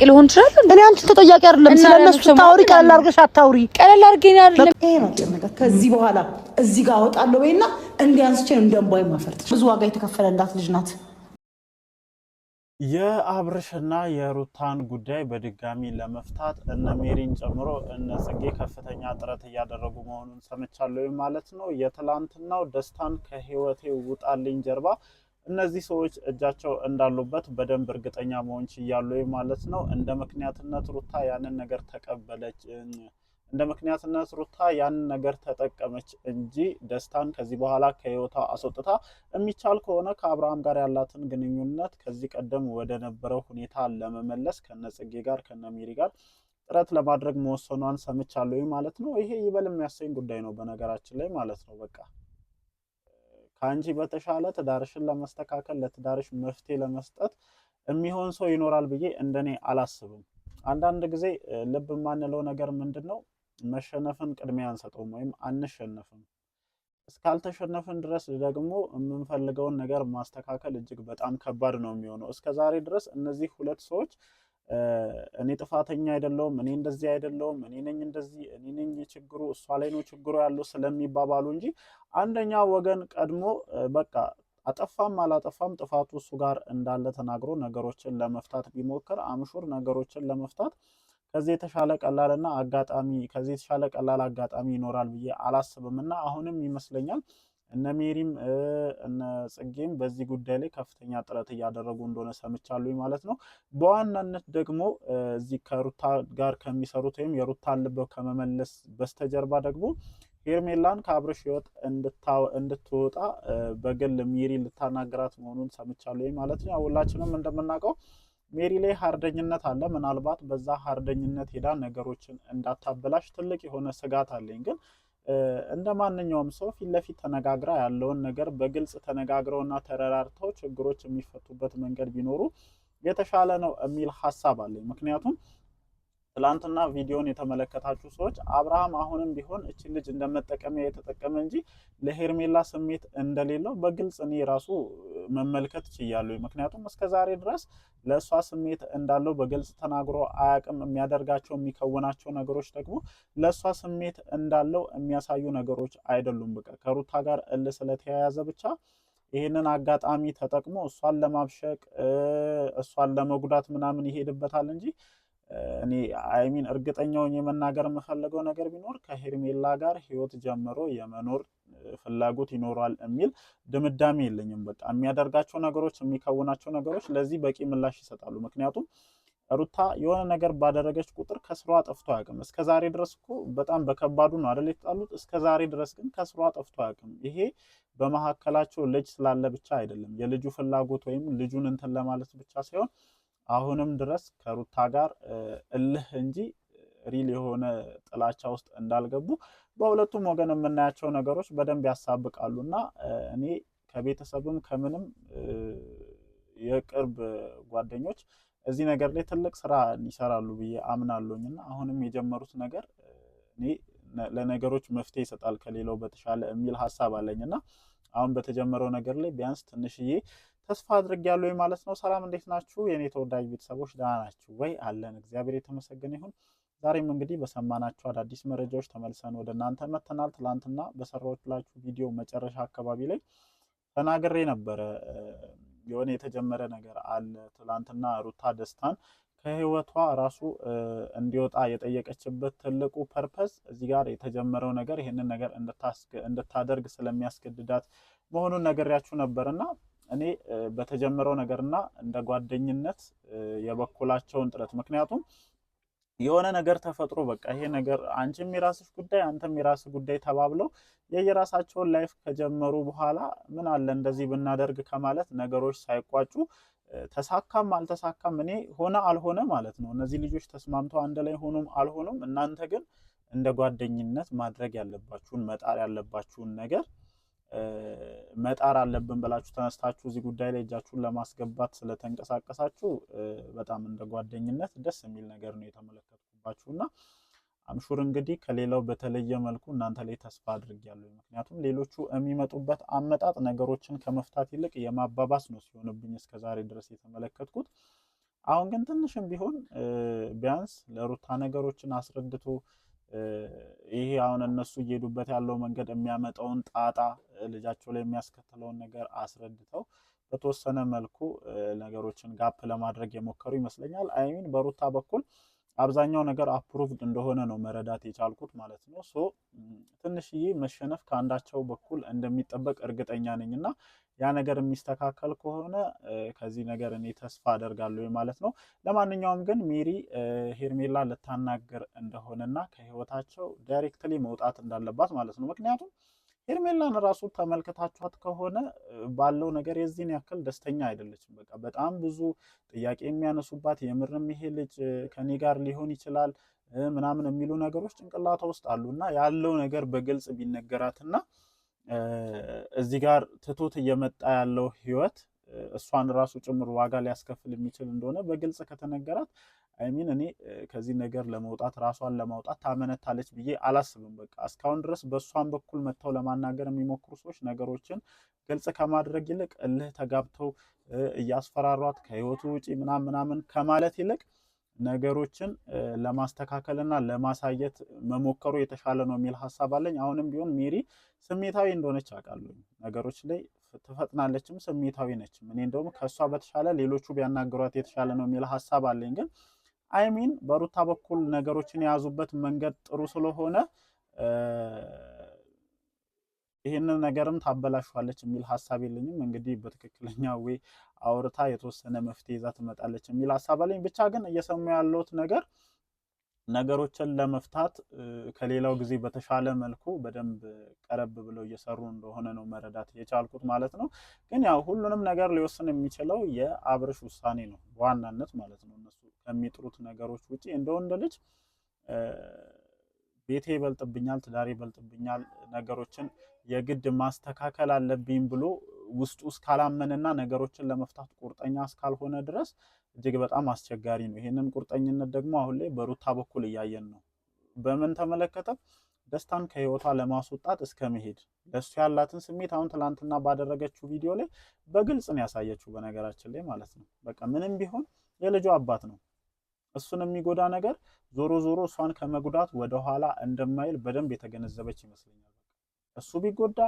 ሊሆን ይችላል። እኔ አንቺ ተጠያቂ አይደለም። ስለነሱ ታውሪ ቀለል አድርገሽ አታውሪ። ቀለል አድርገኝ አይደለም። ይሄ ነው ነገር ከዚህ በኋላ እዚህ ጋር አወጣለሁ በይና እንዲያንስቼ እንደምባይ ማፈርጥ ብዙ ዋጋ የተከፈለላት ልጅ ናት። የአብርሽና የሩታን ጉዳይ በድጋሚ ለመፍታት እነ ሜሪን ጨምሮ እነ ጽጌ ከፍተኛ ጥረት እያደረጉ መሆኑን ሰምቻለሁ ማለት ነው። የትላንትናው ደስታን ከህይወቴ ውጣልኝ ጀርባ እነዚህ ሰዎች እጃቸው እንዳሉበት በደንብ እርግጠኛ መሆን ችያለሁ ማለት ነው። እንደ ምክንያትነት ሩታ ያንን ነገር ተቀበለች፣ እንደ ምክንያትነት ሩታ ያንን ነገር ተጠቀመች እንጂ ደስታን ከዚህ በኋላ ከህይወቷ አስወጥታ የሚቻል ከሆነ ከአብርሃም ጋር ያላትን ግንኙነት ከዚህ ቀደም ወደ ነበረው ሁኔታ ለመመለስ ከነጽጌ ጋር ከነሜሪ ጋር ጥረት ለማድረግ መወሰኗን ሰምቻለሁ ማለት ነው። ይሄ ይበል የሚያሰኝ ጉዳይ ነው በነገራችን ላይ ማለት ነው። በቃ ከአንቺ በተሻለ ትዳርሽን ለማስተካከል ለትዳርሽ መፍትሄ ለመስጠት የሚሆን ሰው ይኖራል ብዬ እንደኔ አላስብም። አንዳንድ ጊዜ ልብ የማንለው ነገር ምንድነው? መሸነፍን ቅድሚያ አንሰጠውም ወይም አንሸነፍም። እስካልተሸነፍን ድረስ ደግሞ የምንፈልገውን ነገር ማስተካከል እጅግ በጣም ከባድ ነው የሚሆነው። እስከዛሬ ድረስ እነዚህ ሁለት ሰዎች እኔ ጥፋተኛ አይደለሁም፣ እኔ እንደዚህ አይደለሁም፣ እኔ ነኝ እንደዚህ፣ እኔ ነኝ ችግሩ፣ እሷ ላይ ነው ችግሩ ያለው ስለሚባባሉ እንጂ አንደኛ ወገን ቀድሞ በቃ አጠፋም አላጠፋም ጥፋቱ እሱ ጋር እንዳለ ተናግሮ ነገሮችን ለመፍታት ቢሞክር አምሹር ነገሮችን ለመፍታት ከዚህ የተሻለ ቀላልና አጋጣሚ ከዚህ የተሻለ ቀላል አጋጣሚ ይኖራል ብዬ አላስብምና አሁንም ይመስለኛል እነ ሜሪም እነ ጽጌም በዚህ ጉዳይ ላይ ከፍተኛ ጥረት እያደረጉ እንደሆነ ሰምቻለሁ ማለት ነው። በዋናነት ደግሞ እዚህ ከሩታ ጋር ከሚሰሩት ወይም የሩታን ልብ ከመመለስ በስተጀርባ ደግሞ ሄርሜላን ከአብርሽ ህይወት እንድትወጣ በግል ሜሪ ልታናገራት መሆኑን ሰምቻለሁ ማለት ነው። ሁላችንም እንደምናውቀው ሜሪ ላይ ሀርደኝነት አለ። ምናልባት በዛ ሀርደኝነት ሄዳ ነገሮችን እንዳታበላሽ ትልቅ የሆነ ስጋት አለኝ። ግን እንደ ማንኛውም ሰው ፊት ለፊት ተነጋግራ ያለውን ነገር በግልጽ ተነጋግረውና ተረራርተው ችግሮች የሚፈቱበት መንገድ ቢኖሩ የተሻለ ነው የሚል ሀሳብ አለኝ። ምክንያቱም ትላንትና ቪዲዮን የተመለከታችሁ ሰዎች አብርሃም አሁንም ቢሆን እቺ ልጅ እንደመጠቀሚያ የተጠቀመ እንጂ ለሄርሜላ ስሜት እንደሌለው በግልጽ እኔ ራሱ መመልከት ችያለሁ። ምክንያቱም እስከዛሬ ድረስ ለእሷ ስሜት እንዳለው በግልጽ ተናግሮ አያውቅም። የሚያደርጋቸው የሚከውናቸው ነገሮች ደግሞ ለእሷ ስሜት እንዳለው የሚያሳዩ ነገሮች አይደሉም። በቃ ከሩታ ጋር እልህ ስለተያያዘ ብቻ ይህንን አጋጣሚ ተጠቅሞ እሷን ለማብሸቅ እሷን ለመጉዳት ምናምን ይሄድበታል እንጂ እኔ አይሚን እርግጠኛውን የመናገር የምፈልገው ነገር ቢኖር ከሄርሜላ ጋር ህይወት ጀምሮ የመኖር ፍላጎት ይኖራል የሚል ድምዳሜ የለኝም። በቃ የሚያደርጋቸው ነገሮች የሚከውናቸው ነገሮች ለዚህ በቂ ምላሽ ይሰጣሉ። ምክንያቱም ሩታ የሆነ ነገር ባደረገች ቁጥር ከስሯ ጠፍቶ አያውቅም። እስከዛሬ ድረስ እኮ በጣም በከባዱ ነው አይደል የተጣሉት። እስከዛሬ ድረስ ግን ከስሯ ጠፍቶ አያውቅም። ይሄ በመሀከላቸው ልጅ ስላለ ብቻ አይደለም፣ የልጁ ፍላጎት ወይም ልጁን እንትን ለማለት ብቻ ሳይሆን አሁንም ድረስ ከሩታ ጋር እልህ እንጂ ሪል የሆነ ጥላቻ ውስጥ እንዳልገቡ በሁለቱም ወገን የምናያቸው ነገሮች በደንብ ያሳብቃሉና እኔ ከቤተሰብም ከምንም የቅርብ ጓደኞች እዚህ ነገር ላይ ትልቅ ስራ ይሰራሉ ብዬ አምናለሁኝና አሁንም የጀመሩት ነገር እኔ ለነገሮች መፍትሄ ይሰጣል ከሌላው በተሻለ የሚል ሐሳብ አለኝና አሁን በተጀመረው ነገር ላይ ቢያንስ ትንሽዬ ተስፋ አድርጌያለሁ ማለት ነው። ሰላም እንዴት ናችሁ የኔ ተወዳጅ ቤተሰቦች? ደህና ናችሁ ወይ? አለን እግዚአብሔር የተመሰገነ ይሁን። ዛሬም እንግዲህ በሰማናችሁ አዳዲስ መረጃዎች ተመልሰን ወደ እናንተ መተናል። ትላንትና በሰራሁላችሁ ቪዲዮ መጨረሻ አካባቢ ላይ ተናግሬ ነበረ። የሆነ የተጀመረ ነገር አለ። ትላንትና ሩታ ደስታን ከህይወቷ ራሱ እንዲወጣ የጠየቀችበት ትልቁ ፐርፐዝ እዚህ ጋር የተጀመረው ነገር ይሄንን ነገር እንድታደርግ ስለሚያስገድዳት መሆኑን ነግሬያችሁ ነበርና እኔ በተጀመረው ነገርና እንደ ጓደኝነት የበኩላቸውን ጥረት ምክንያቱም የሆነ ነገር ተፈጥሮ በቃ ይሄ ነገር አንቺም የራስሽ ጉዳይ አንተም የራስህ ጉዳይ ተባብለው የየራሳቸውን ላይፍ ከጀመሩ በኋላ ምን አለ እንደዚህ ብናደርግ ከማለት ነገሮች ሳይቋጩ ተሳካም አልተሳካም እኔ ሆነ አልሆነ ማለት ነው። እነዚህ ልጆች ተስማምተው አንድ ላይ ሆኖም አልሆኑም እናንተ ግን እንደ ጓደኝነት ማድረግ ያለባችሁን መጣር ያለባችሁን ነገር መጣር አለብን ብላችሁ ተነስታችሁ እዚህ ጉዳይ ላይ እጃችሁን ለማስገባት ስለተንቀሳቀሳችሁ በጣም እንደ ጓደኝነት ደስ የሚል ነገር ነው የተመለከትኩባችሁና አምሹር እንግዲህ ከሌላው በተለየ መልኩ እናንተ ላይ ተስፋ አድርጌያለሁ። ምክንያቱም ሌሎቹ የሚመጡበት አመጣጥ ነገሮችን ከመፍታት ይልቅ የማባባስ ነው ሲሆንብኝ እስከዛሬ ድረስ የተመለከትኩት። አሁን ግን ትንሽም ቢሆን ቢያንስ ለሩታ ነገሮችን አስረድቶ ይሄ አሁን እነሱ እየሄዱበት ያለው መንገድ የሚያመጣውን ጣጣ ልጃቸው ላይ የሚያስከትለውን ነገር አስረድተው በተወሰነ መልኩ ነገሮችን ጋፕ ለማድረግ የሞከሩ ይመስለኛል። አይሚን በሩታ በኩል አብዛኛው ነገር አፕሩቭድ እንደሆነ ነው መረዳት የቻልኩት ማለት ነው። ሶ ትንሽዬ መሸነፍ ከአንዳቸው በኩል እንደሚጠበቅ እርግጠኛ ነኝ እና ያ ነገር የሚስተካከል ከሆነ ከዚህ ነገር እኔ ተስፋ አደርጋለሁ ማለት ነው። ለማንኛውም ግን ሜሪ ሄርሜላ ልታናገር እንደሆነና ከህይወታቸው ዳይሬክትሊ መውጣት እንዳለባት ማለት ነው። ምክንያቱም ሄርሜላን ራሱ ተመልክታችኋት ከሆነ ባለው ነገር የዚህን ያክል ደስተኛ አይደለችም። በቃ በጣም ብዙ ጥያቄ የሚያነሱባት የምርም ይሄ ልጅ ከኔ ጋር ሊሆን ይችላል ምናምን የሚሉ ነገሮች ጭንቅላቷ ውስጥ አሉና ያለው ነገር በግልጽ ቢነገራትና እዚህ ጋር ትቶት እየመጣ ያለው ህይወት እሷን ራሱ ጭምር ዋጋ ሊያስከፍል የሚችል እንደሆነ በግልጽ ከተነገራት አይሚን እኔ ከዚህ ነገር ለመውጣት ራሷን ለማውጣት ታመነታለች ብዬ አላስብም። በቃ እስካሁን ድረስ በእሷን በኩል መጥተው ለማናገር የሚሞክሩ ሰዎች ነገሮችን ግልጽ ከማድረግ ይልቅ እልህ ተጋብተው እያስፈራሯት ከህይወቱ ውጪ ምናምን ከማለት ይልቅ ነገሮችን ለማስተካከልና ለማሳየት መሞከሩ የተሻለ ነው የሚል ሀሳብ አለኝ። አሁንም ቢሆን ሜሪ ስሜታዊ እንደሆነች አውቃለሁ። ነገሮች ላይ ትፈጥናለችም ስሜታዊ ነችም። እኔ እንደውም ከእሷ በተሻለ ሌሎቹ ቢያናገሯት የተሻለ ነው የሚል ሀሳብ አለኝ። ግን አይሚን በሩታ በኩል ነገሮችን የያዙበት መንገድ ጥሩ ስለሆነ ይህንን ነገርም ታበላሽዋለች የሚል ሀሳብ የለኝም። እንግዲህ በትክክለኛ ወይ አውርታ የተወሰነ መፍትሄ ይዛ ትመጣለች የሚል ሀሳብ አለኝ። ብቻ ግን እየሰሙ ያለሁት ነገር ነገሮችን ለመፍታት ከሌላው ጊዜ በተሻለ መልኩ በደንብ ቀረብ ብለው እየሰሩ እንደሆነ ነው መረዳት የቻልኩት ማለት ነው። ግን ያው ሁሉንም ነገር ሊወስን የሚችለው የአብርሽ ውሳኔ ነው በዋናነት ማለት ነው። እነሱ ከሚጥሩት ነገሮች ውጪ እንደ ወንድ ልጅ ቤቴ ይበልጥብኛል፣ ትዳሬ ይበልጥብኛል፣ ነገሮችን የግድ ማስተካከል አለብኝ ብሎ ውስጡ እስካላመንና ነገሮችን ለመፍታት ቁርጠኛ እስካልሆነ ድረስ እጅግ በጣም አስቸጋሪ ነው። ይሄንን ቁርጠኝነት ደግሞ አሁን ላይ በሩታ በኩል እያየን ነው። በምን ተመለከተ? ደስታን ከህይወቷ ለማስወጣት እስከ መሄድ ለሱ ያላትን ስሜት አሁን ትላንትና ባደረገችው ቪዲዮ ላይ በግልጽ ነው ያሳየችው። በነገራችን ላይ ማለት ነው በቃ ምንም ቢሆን የልጇ አባት ነው። እሱን የሚጎዳ ነገር ዞሮ ዞሮ እሷን ከመጉዳት ወደኋላ እንደማይል በደንብ የተገነዘበች ይመስለኛል። እሱ ቢጎዳ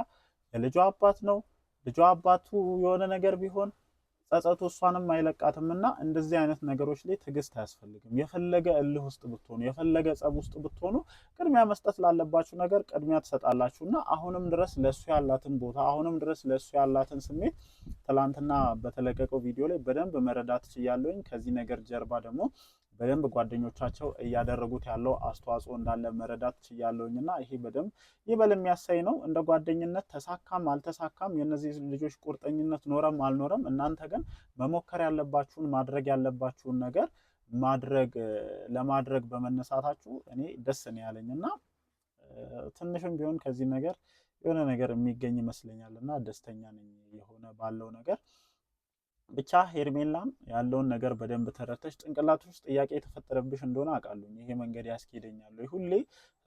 የልጇ አባት ነው። ልጇ አባቱ የሆነ ነገር ቢሆን ጸጸቱ እሷንም አይለቃትምና እንደዚህ አይነት ነገሮች ላይ ትዕግስት አያስፈልግም። የፈለገ እልህ ውስጥ ብትሆኑ፣ የፈለገ ጸብ ውስጥ ብትሆኑ ቅድሚያ መስጠት ላለባችሁ ነገር ቅድሚያ ትሰጣላችሁና አሁንም ድረስ ለሱ ያላትን ቦታ፣ አሁንም ድረስ ለሱ ያላትን ስሜት ትላንትና በተለቀቀው ቪዲዮ ላይ በደንብ መረዳት ችያለሁኝ። ከዚህ ነገር ጀርባ ደግሞ በደንብ ጓደኞቻቸው እያደረጉት ያለው አስተዋጽኦ እንዳለ መረዳት ችያለሁኝና ይሄ በደንብ ይበል የሚያሳይ ነው። እንደ ጓደኝነት ተሳካም አልተሳካም የነዚህ ልጆች ቁርጠኝነት ኖረም አልኖረም እናንተ ግን መሞከር ያለባችሁን ማድረግ ያለባችሁን ነገር ለማድረግ በመነሳታችሁ እኔ ደስ ነው ያለኝና ትንሽም ቢሆን ከዚህ ነገር የሆነ ነገር የሚገኝ ይመስለኛልና ደስተኛ ነኝ የሆነ ባለው ነገር። ብቻ ሄርሜላም ያለውን ነገር በደንብ ተረተሽ ጭንቅላትሽ ውስጥ ጥያቄ የተፈጠረብሽ እንደሆነ አውቃለሁ። ይሄ መንገድ ያስኬደኛል ሁሌ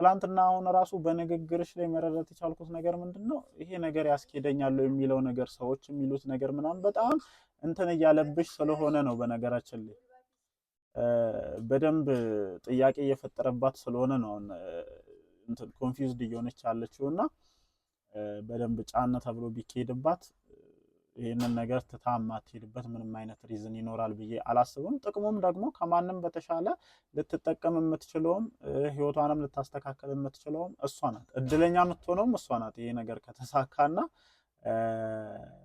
ትላንትና አሁን ራሱ በንግግርሽ ላይ መረዳት የቻልኩት ነገር ምንድነው ይሄ ነገር ያስኬደኛል የሚለው ነገር ሰዎች የሚሉት ነገር ምናምን በጣም እንትን እያለብሽ ስለሆነ ነው። በነገራችን ላይ በደንብ ጥያቄ እየፈጠረባት ስለሆነ ነው እንትን ኮንፊውዝድ እየሆነች ያለችውና በደንብ ጫና ተብሎ ቢካሄድባት ይሄንን ነገር ትታ ማትሄድበት ምንም አይነት ሪዝን ይኖራል ብዬ አላስብም። ጥቅሙም ደግሞ ከማንም በተሻለ ልትጠቀም የምትችለውም ህይወቷንም ልታስተካከል የምትችለውም እሷ ናት። እድለኛ የምትሆነውም እሷ ናት። ይሄ ነገር ከተሳካና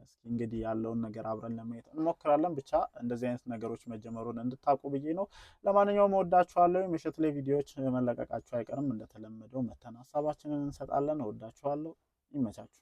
እስኪ እንግዲህ ያለውን ነገር አብረን ለማየት እንሞክራለን። ብቻ እንደዚህ አይነት ነገሮች መጀመሩን እንድታውቁ ብዬ ነው። ለማንኛውም እወዳችኋለሁ። ምሽት ላይ ቪዲዮዎች መለቀቃቸው አይቀርም። እንደተለመደው መተን ሀሳባችንን እንሰጣለን። እወዳችኋለሁ። ይመቻችሁ።